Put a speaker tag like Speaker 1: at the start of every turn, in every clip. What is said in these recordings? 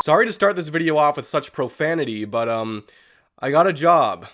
Speaker 1: Sorry to start this video off with such profanity, but I got a job.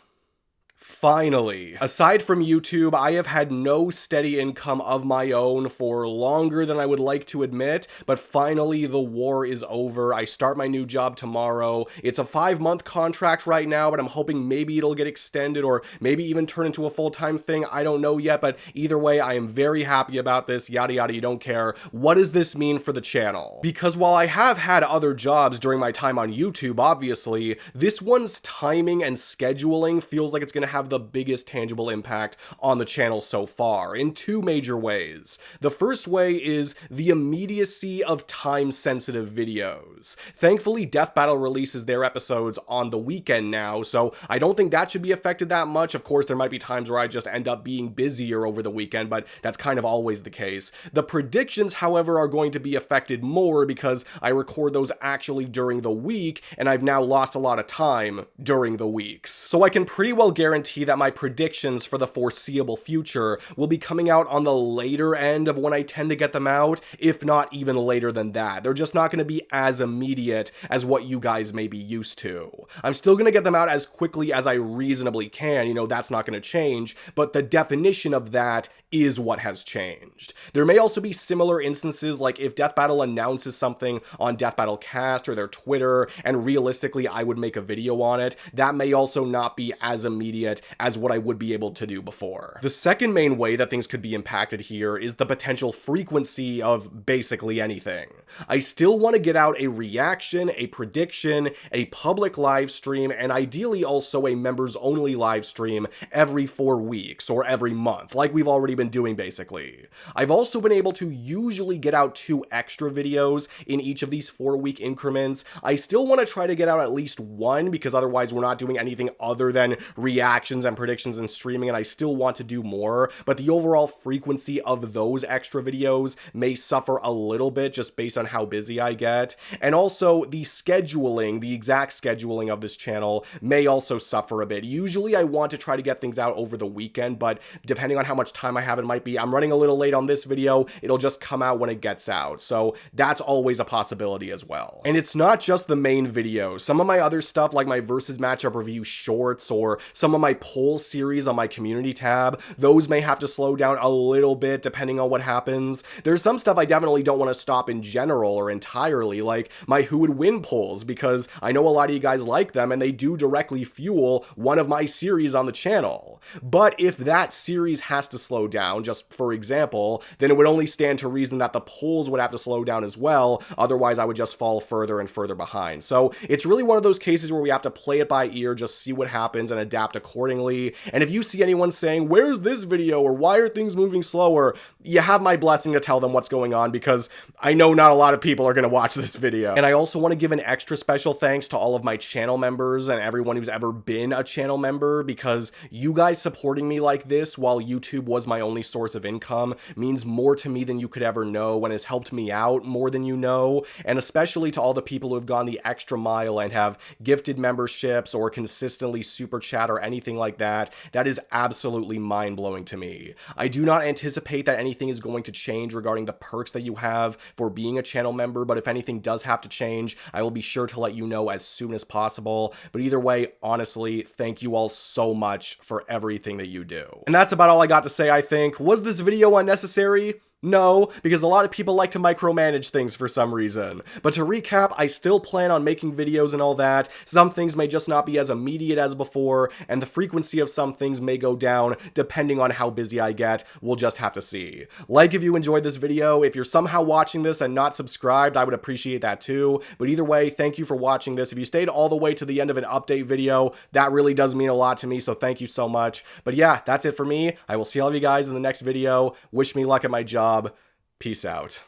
Speaker 1: Finally. Aside from YouTube, I have had no steady income of my own for longer than I would like to admit, but finally the war is over. I start my new job tomorrow. It's a 5-month contract right now, but I'm hoping maybe it'll get extended or maybe even turn into a full-time thing. I don't know yet, but either way, I am very happy about this. Yada yada, you don't care. What does this mean for the channel? Because while I have had other jobs during my time on YouTube, obviously, this one's timing and scheduling feels like it's gonna have the biggest tangible impact on the channel so far in 2 major ways. The first way is the immediacy of time-sensitive videos. Thankfully, Death Battle releases their episodes on the weekend now, so I don't think that should be affected that much. Of course, there might be times where I just end up being busier over the weekend, but that's kind of always the case. The predictions, however, are going to be affected more because I record those actually during the week, and I've now lost a lot of time during the weeks. So I can pretty well guarantee that my predictions for the foreseeable future will be coming out on the later end of when I tend to get them out, if not even later than that. They're just not going to be as immediate as what you guys may be used to. I'm still going to get them out as quickly as I reasonably can, you know, that's not going to change, but the definition of that is what has changed. There may also be similar instances, like if Death Battle announces something on Death Battle Cast or their Twitter, and realistically I would make a video on it, that may also not be as immediate as what I would be able to do before. The second main way that things could be impacted here is the potential frequency of basically anything. I still want to get out a reaction, a prediction, a public live stream, and ideally also a members only live stream every 4 weeks or every month, like we've already been doing basically. I've also been able to usually get out 2 extra videos in each of these 4-week increments. I still want to try to get out at least 1 because otherwise we're not doing anything other than reactions and predictions and streaming, and I still want to do more, but the overall frequency of those extra videos may suffer a little bit just based on how busy I get. And also the scheduling, the exact scheduling of this channel may also suffer a bit. Usually I want to try to get things out over the weekend, but depending on how much time I have, it might be I'm running a little late on this video, it'll just come out when it gets out. So that's always a possibility as well. And it's not just the main video. Some of my other stuff, like my versus matchup review shorts or some of my poll series on my community tab, those may have to slow down a little bit depending on what happens. There's some stuff I definitely don't want to stop in general or entirely, like my who would win polls, because I know a lot of you guys like them and they do directly fuel one of my series on the channel. But if that series has to slow down, just for example, then it would only stand to reason that the polls would have to slow down as well, otherwise I would just fall further and further behind. So it's really one of those cases where we have to play it by ear, just see what happens and adapt accordingly. And if you see anyone saying, where's this video, or why are things moving slower, you have my blessing to tell them what's going on, because I know not a lot of people are going to watch this video. And I also want to give an extra special thanks to all of my channel members and everyone who's ever been a channel member, because you guys supporting me like this while YouTube was my only source of income means more to me than you could ever know, and has helped me out more than you know. And especially to all the people who have gone the extra mile and have gifted memberships or consistently super chat or anything like that, that is absolutely mind-blowing to me. I do not anticipate that anything is going to change regarding the perks that you have for being a channel member, but if anything does have to change, I will be sure to let you know as soon as possible. But either way, honestly, thank you all so much for everything that you do. And that's about all I got to say, I think. Was this video unnecessary? No, because a lot of people like to micromanage things for some reason. But to recap, I still plan on making videos and all that. Some things may just not be as immediate as before, and the frequency of some things may go down depending on how busy I get. We'll just have to see. Like if you enjoyed this video. If you're somehow watching this and not subscribed, I would appreciate that too. But either way, thank you for watching this. If you stayed all the way to the end of an update video, that really does mean a lot to me, so thank you so much. But yeah, that's it for me. I will see all of you guys in the next video. Wish me luck at my job. Peace out.